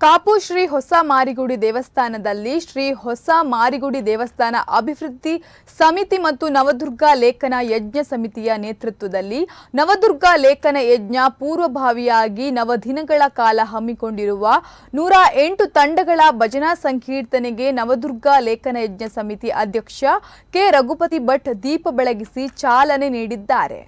ಕಾಪು ಶ್ರೀ ಹೊಸ ಮಾರಿಗುಡಿ ದೇವಸ್ಥಾನದಲ್ಲಿ ಶ್ರೀ ಹೊಸ ಮಾರಿಗುಡಿ ದೇವಸ್ಥಾನ ಅಭಿವೃದ್ಧಿ ಸಮಿತಿ ಮತ್ತು ನವದುರ್ಗ ಲೇಖನ ಯಜ್ಞ ಸಮಿತಿಯ ನೇತೃತ್ವದಲ್ಲಿ ನವದುರ್ಗ ಲೇಖನ ಯಜ್ಞ ಪೂರ್ವಭಾವಿಯಾಗಿ ನವದಿನಗಳ ಕಾಲ ಹಮ್ಮಿಕೊಂಡಿರುವ 108 ತಂಡಗಳ ಭಜನಾ ಸಂಕೀರ್ತನೆಗೆ ನವದುರ್ಗ ಲೇಖನ ಯಜ್ಞ ಸಮಿತಿ ಅಧ್ಯಕ್ಷ ಕೆ ರಘುಪತಿ ಭಟ್ ದೀಪ ಬೆಳಗಿಸಿ ಚಾಲನೆ ನೀಡಿದ್ದಾರೆ.